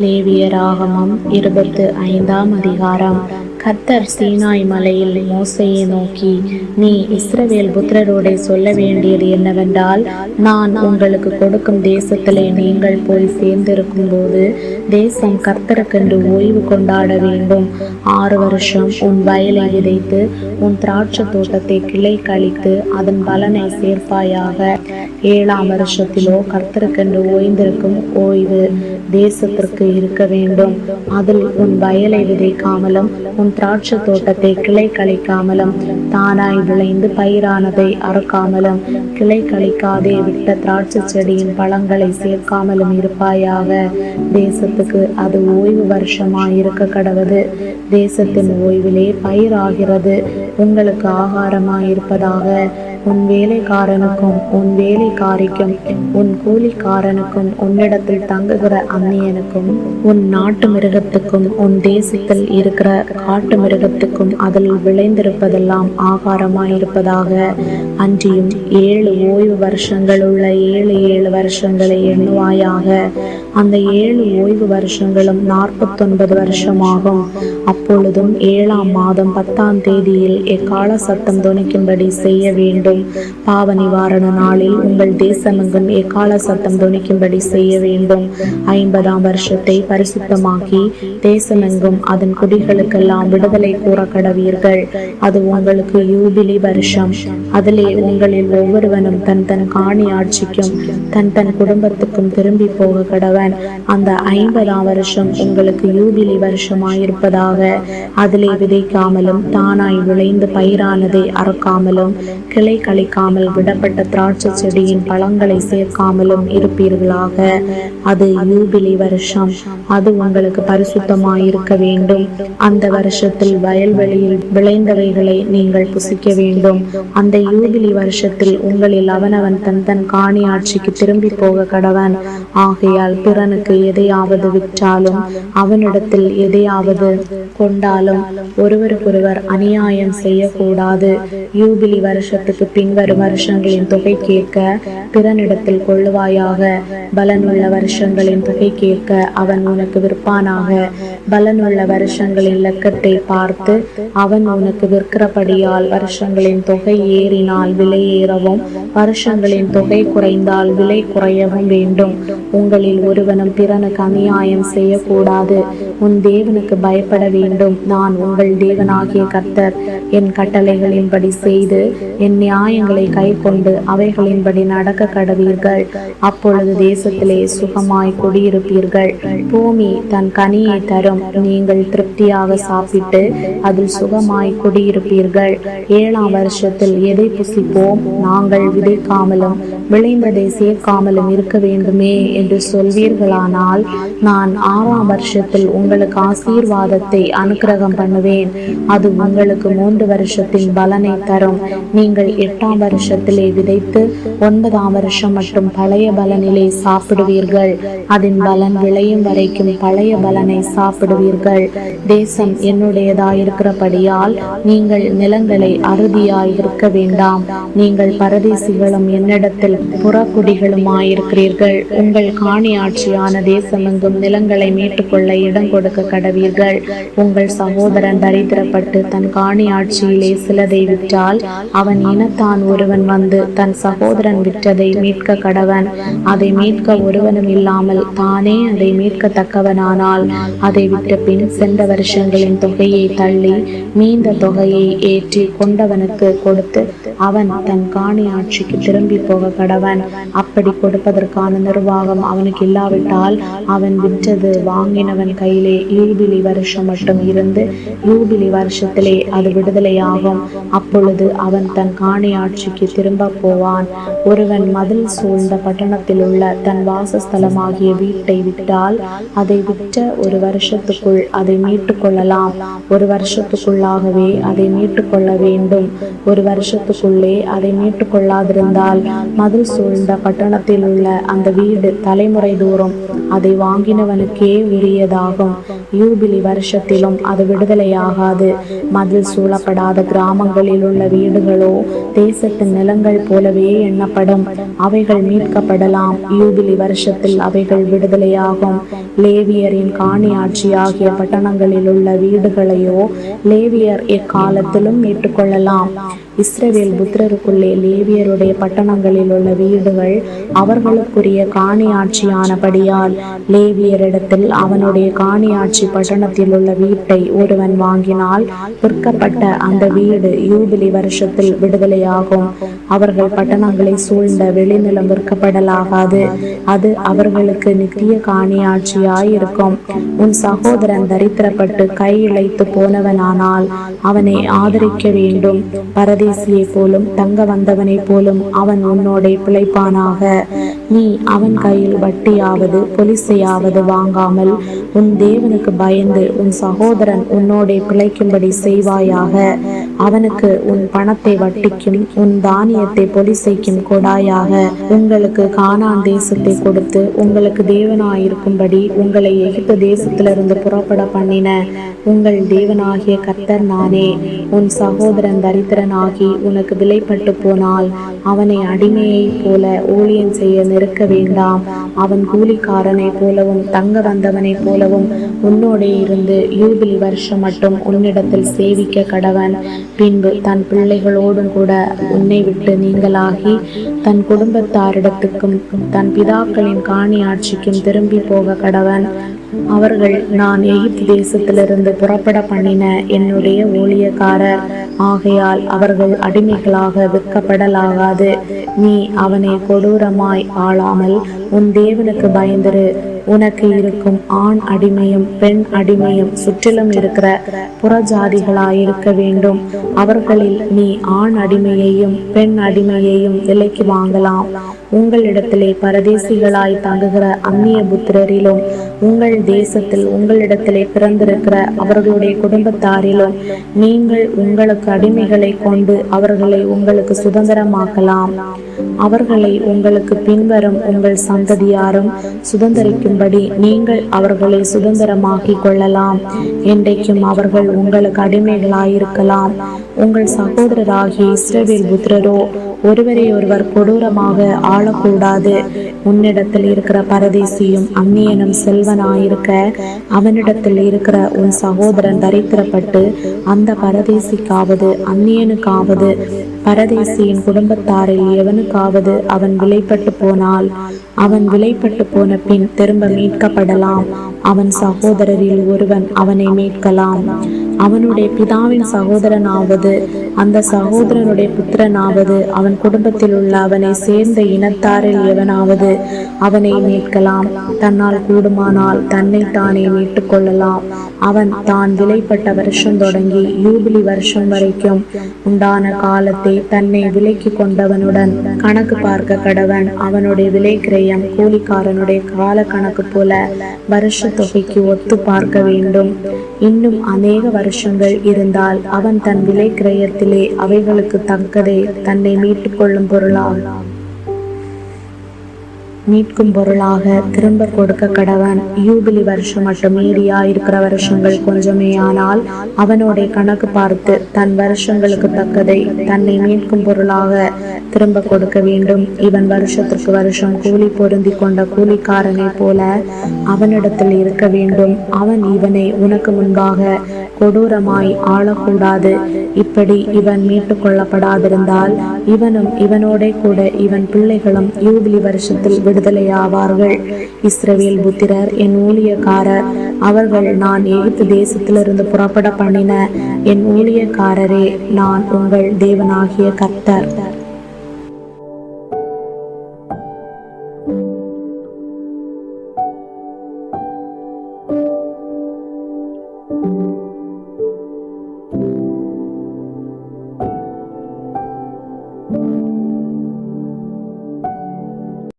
லேவியராகமம் 25ஆம் அதிகாரம். கர்த்தர் சீனாய் மலையில் மோசேயை நோக்கி, நீ இஸ்ரவேல் புத்திரரோடே சொல்ல வேண்டியது என்னவென்றால், நான் உங்களுக்கு கொடுக்கும் தேசத்திலே நீங்கள் போய் சேர்ந்திருக்கும் போது தேசம் கர்த்தருக்கென்று ஓய்வு கொண்டாட வேண்டும். 6 வருஷம் உன் வயலை விதைத்து உன் திராட்சை தோட்டத்தை கிளை கழித்து அதன் பலனை சேர்ப்பாயாக. 7ஆம் வருஷத்திலோ கர்த்தருக்கென்று ஓய்ந்திருக்கும் ஓய்வு தேசத்திற்கு இருக்க வேண்டும். அதில் உன் வயலை விதைக்காமலும் உன் திராட்சை தோட்டத்தை கிளை கழிக்காமலும் தானாய் விளைந்து பயிரானதை அறுக்காமலும் கிளை கழிக்காதே விட்ட திராட்சை செடியின் பழங்களை சேர்க்காமலும் இருப்பாயாக. தேசத்துக்கு அது ஓய்வு வருஷமாய் இருக்க கடவது. தேசத்தின் ஓய்விலே பயிராகிறது உங்களுக்கு ஆகாரமாயிருப்பதாக. உன் வேலைக்காரனுக்கும் உன் வேலைக்காரிக்கும் உன் கூலிக்காரனுக்கும் உன்னிடத்தில் தங்குகிற அந்நியனுக்கும் உன் நாட்டு மிருகத்துக்கும் உன் தேசத்தில் இருக்கிற காட்டு மிருகத்துக்கும் அதில் விளைந்திருப்பதெல்லாம் ஆகாரமாயிருப்பதாக. அன்றியும் 7 ஓய்வு வருஷங்கள் உள்ள 7 வருஷங்களை எண்ணுவாயாக. அந்த 7 ஓய்வு வருஷங்களும் 49 வருஷமாகும். அப்பொழுதும் 7ஆம் மாதம் 10ஆம் தேதியில் எக்காள சத்தம் தொனிக்கும்படி செய்ய வேண்டும். பாவ நிவாரண நாளில் உங்கள் தேசமெங்கும் எக்காள சத்தம் தொனிக்கும்படி செய்ய வேண்டும். 50ஆம் வருஷத்தை பரிசுத்தமாக்கி தேசமெங்கும் அதன் குடிகளுக்கெல்லாம் விடுதலை கூற கடவீர்கள். அது உங்களுக்கு யூபிலி வருஷம். அதிலே உங்களில் ஒவ்வொருவனும் தன் தன் காணி ஆட்சிக்கும் தன் தன் குடும்பத்துக்கும் திரும்பி போக கடவன். அந்த 50ஆம் வருஷம் உங்களுக்கு யூபிலி வருஷமாயிருப்பதாக. அதிலே விதைக்காமலும் தானாய் விளைந்து பயிரானதை அறுக்காமலும் கிளை கழிக்காமல் விடப்பட்ட திராட்சை செடியின் பழங்களை சேர்க்காமலும் இருப்பீர்களாக. அது யூபிலி வருஷம். அது உங்களுக்கு பரிசுத்தமாயிருக்க வேண்டும். அந்த வருஷத்தில் வயல்வெளியில் விளைந்தவைகளை நீங்கள் புசிக்க வேண்டும். அந்த யூபிலி வருஷத்தில் உங்களில் அவனவன் தன் தன் காணி ஆட்சிக்கு திரும்பி போக கடவன். ஆகையால் பிறனுக்கு எதையாவது விற்றாலும் அவனிடத்தில் எதையாவது கொண்டாலும் ஒருவருக்கொருவர் அநியாயம் செய்யக்கூடாது. யூபிலி வருஷத்துக்கு பின்வரும் வருஷங்களின் தொகை கேட்க பிறனிடத்தில் கொள்ளுவாயாக. பலனுள்ள வருஷங்களின் தொகை கேட்க அவன் உனக்கு விற்பானாக. பலனுள்ள வருஷங்களின் இலக்கத்தை பார்த்து அவன் உனக்கு விற்கிறபடியால் வருஷங்களின் தொகை ஏறினால் விலை ஏறவும் வருஷங்களின் தொகை குறைந்தால் விலை குறையவும் வேண்டும். உங்களில் ஒருவனும் பிறனுக்கு அநியாயம் செய்யக்கூடாது. உன் தேவனுக்கு பயப்பட வேண்டும். நான் உங்கள் தேவனாகிய கர்த்தர். என் கட்டளைகளின்படி செய்து என் நியாயங்களை கை கொண்டு அவைகளின்படி நடக்க கடவீர்கள். அப்பொழுது தேசத்திலே சுகமாய் குடியிருப்பீர்கள். பூமி தன் கனியை தரும். நீங்கள் திருப்தியாக சாப்பிட்டு அதில் சுகமாய் குடியிருப்பீர்கள். 7ஆம் வருஷத்தில் எதை புசிப்போம், நாங்கள் விதைக்காமலும் விளைந்ததை சேர்க்காமலும் இருக்க வேண்டுமே என்று சொல்வீர்களானால், நான் 6ஆம் வருஷத்தில் உங்களுக்கு ஆசீர்வாதத்தை அனுக்கிரகம் பண்ணுவேன். அது உங்களுக்கு 3 வருஷத்தின் பலனை தரும். நீங்கள் 8ஆம் வருஷத்திலே விதைத்து 9ஆம் வருஷம் மட்டும் பழைய பலனிலே சாப்பிடுவீர்கள். அதன் பலன் விளையும் வரைக்கும் பழைய பலனை சாப்பிடுவீர்கள். தேசம் என்னுடையதாயிருக்கிறபடியால் நீங்கள் நிலங்களை அறுதியாய் விற்க வேண்டாம். நீங்கள் பரதேசிகளும் என்னிடத்தில் புறக்குடிகளுமாயிருக்கிறீர்கள். உங்கள் காணி ஆட்சியான தேசமெங்கும் நிலங்களை மீட்டுக்கொள்ள இடம் கொடுக்க கடவீர்கள். உங்கள் சகோதரன் தரித்திரப்பட்டு தன் காணி ஆட்சியிலே சிலதை விற்றால் அவன் இனத்தான் ஒருவன் வந்து தன் சகோதரன் விற்றதை மீட்க கடவன். அதை மீட்க ஒருவனும் இல்லாமல் தானே அதை மீட்கத்தக்கவனானால் அதை விட்ட பின் சென்ற வருஷங்களின் தொகையை தள்ளி மீந்த தொகையை ஏற்றி கொண்டவனுக்கு கொடுத்து அவன் தன் காணி ஆட்சிக்கு திரும்பி போக கடவன். அப்படி கொடுப்பதற்கான நிர்வாகம் அவனுக்கு இல்லாவிட்டால் அவன் விற்றது வாங்கினவன் கையிலே யூபிலி வருஷம் மட்டும் இருந்து யூபிலி வருஷத்திலே அது விடுதலையாகும். அப்பொழுது அவன் தன் காணி காணியாட்சிக்கு திரும்ப போவான். ஒருவன் மதில் சூழ்ந்த பட்டணத்தில் உள்ள தன் வாசஸ்தலமாகிய வீட்டை விட்டால் அதை விற்ற 1 வருஷத்துக்குள் அதை மீட்டு கொள்ளலாம். 1 வருஷத்துக்குள்ளாகவே அதை மீட்டு கொள்ள வேண்டும். 1 வருஷத்துக்குள்ளே அதை மீட்டு கொள்ளாதிருந்தால் மதில் சூழ்ந்த பட்டணத்தில் உள்ள அந்த வீடு தலைமுறை தோறும் அதை வாங்கினவனுக்கே உரியதாகும். யூபிலி வருஷத்திலும் அது விடுதலையாகாது. மதில் சூழப்படாத கிராமங்களில் உள்ள வீடுகளோ தேசத்தின் நிலங்கள் போலவே எண்ணப்படும். அவைகள் மீட்கப்படலாம். யூபிலி வருஷத்தில் அவைகள் விடுதலையாகும். லேவியரின் காணியாட்சியாகிய பட்டணங்களில் உள்ள வீடுகளையோ லேவியர் எக்காலத்திலும் மீட்டுக்கொள்ளலாம். இஸ்ரவேல் புத்திரருக்குள்ளே லேவியருடைய பட்டணங்களில் உள்ள வீடுகள் அவர்களுக்குரிய காணியாட்சியானபடியால் லேவியரிடத்தில் அவனுடைய காணியாட்சி பட்டணத்தில் உள்ள வீட்டை ஒருவன் வாங்கினால் விற்கப்பட்ட அந்த வீடு யூபிலி வருஷத்தில் விடுதலையாகும். அவர்கள் பட்டணங்களை சூழ்ந்த வெளிநிலம் விற்கப்படலாகாது. அது அவர்களுக்கு நித்திய காணியாட்சியாயிருக்கும். உன் சகோதரன் தரித்திரப்பட்டு கை இழைத்து போனவனானால் அவனை ஆதரிக்க வேண்டும். பரதேசியை போலும் தங்க வந்தவனை போலும் அவன் உன்னோட பிழைப்பானாக. நீ அவன் கையில் வட்டியாவது பொலிசையாவது வாங்காமல் உன் தேவனுக்கு பயந்து உன் சகோதரன் உன்னோட பிழைக்கும்படி செய்வாயாக. அவனுக்கு உன் பணத்தை வட்டிக்கும் உன் தானியத்தை பொலிசைக்கும் கொடாயாக. உங்களுக்கு கானான் தேசத்தை கொடுத்து உங்களுக்கு தேவனாயிருக்கும்படி உங்களை எகிப்து தேசத்திலிருந்து புறப்பட பண்ணின உங்கள் தேவனாகிய கர்த்தர் நானே. உன் சகோதரன் தரித்திரனாகி உனக்கு விலைப்பட்டு போனால் அவனை அடிமையை போல ஊழியம் செய்ய நிற்க வேண்டாம். அவன் கூலிக்காரனை போலவும் தங்க வந்தவனை போலவும் உன்னோட இருந்து யூபிலி வருஷம் மட்டும் உன்னிடத்தில் சேவிக்க கடவன். பின்பு தன் பிள்ளைகளோடும் கூட உன்னை விட்டு நீங்களாகி தன் குடும்பத்தாரிடத்துக்கும் தன் பிதாக்களின் காணியாட்சிக்கும் திரும்பி போக கடவன். அவர்கள் நான் எகிப்து தேசத்திலிருந்து புறப்பட பண்ணின என்னுடைய ஊழியக்காரர் ஆகையால் அவர்கள் அடிமைகளாக விற்கப்படலாகாது. நீ அவனை கொடூரமாய் ஆளாமல் உன் தேவனுக்கு பயந்திரு. உனக்கு இருக்கும் ஆண் அடிமையும் பெண் அடிமையும் சுற்றிலும் இருக்கிற புறஜாதிகளாயிருக்க வேண்டும். அவர்களில் நீ ஆண் அடிமையையும் பெண் அடிமையையும் விலைக்கு வாங்கலாம். உங்களிடத்திலே பரதேசிகளாய் தங்குகிற அந்நிய புத்திரரிலும் உங்கள் தேசத்தில் உங்களிடத்திலே பிறந்திருக்கிற அவர்களுடைய குடும்பத்தாரிலும் நீங்கள் உங்களுக்கு அடிமைகளை கொண்டு அவர்களை உங்களுக்கு சுதந்திரமாக்கலாம். அவர்களை உங்களுக்கு பின்வரும் உங்கள் சந்ததியாரும் சுதந்திரிக்கும்படி நீங்கள் அவர்களை சுதந்திரமாக்கி கொள்ளலாம். என்றைக்கும் அவர்கள் உங்களுக்கு அடிமைகளாயிருக்கலாம். உங்கள் சகோதரராகிய இஸ்ரவேல் புத்திரரோ ஒருவரை ஒருவர் கொடூரமாக ஆளக்கூடாது. உன்னிடத்தில் இருக்கிற பரதேசியும் அந்நியனும் செல்வனாயிருக்க அவனிடத்தில் இருக்கிற உன் சகோதரன் தரித்திரப்பட்டு அந்த பரதேசிக்காவது அந்நியனுக்காவது பரதேசியின் குடும்பத்தாரில் எவனுக்காவது அவன் விலைப்பட்டு போனால் அவன் விலைப்பட்டு போன பின் திரும்ப மீட்கப்படலாம். அவன் சகோதரரில் ஒருவன் அவனை மீட்கலாம். அவனுடைய பிதாவின் சகோதரனாவது அந்த சகோதரனுடைய புத்திரனாவது அவன் குடும்பத்தில் உள்ள அவனை சேர்ந்த இனத்தாரில் எவனாவது அவனை மீட்கலாம். தன்னால் கூடுமானால் தன்னை தானே மீட்டுக் கொள்ளலாம். அவன் தான் விலைப்பட்ட வருஷம் தொடங்கி யூபிலி வருஷம் வரைக்கும் உண்டான காலத்தை தன்னை விலைக்கு கொண்டவனுடன் கணக்கு பார்க்க கடவன். அவனுடைய விலை கிரயம் கூலிக்காரனுடைய கால கணக்கு போல வருஷ தொகைக்கு ஒத்து பார்க்க வேண்டும். இன்னும் அநேக வருஷங்கள் இருந்தால் அவன் தன் விலை கிரயத்திலே அவைகளுக்கு தக்கதை தன்னை மீட்கும் பொருளாக திரும்ப கொடுக்க கடவன். யூபிலி வருஷம் மட்டும் மீறியா இருக்கிற வருஷங்கள் கொஞ்சமே ஆனால் அவனோட கணக்கு பார்த்து தன் வருஷங்களுக்கு தக்கதை தன்னை மீட்கும் பொருளாக திரும்ப கொடுக்க வேண்டும். இவன் வருஷத்திற்கு வருஷம் கூலி பொருந்தி கொண்ட கூலிக்காரனை போல அவனிடத்தில் இருக்க வேண்டும். அவன் இவனை உனக்கு முன்பாக கொடூரமாய் ஆளக்கூடாது. இப்படி இவன் மீட்டு கொள்ளப்படாதிருந்தால் இவனும் இவனோட கூட இவன் பிள்ளைகளும் யூபிலி வருஷத்தில் விடுதலையாவார்கள். இஸ்ரவேல் புத்திரர் என் ஊழியக்காரர். அவர்கள் நான் எகிப்து தேசத்திலிருந்து புறப்பட பண்ணின என் ஊழியக்காரரே. நான் உங்கள் தேவனாகிய கர்த்தர்.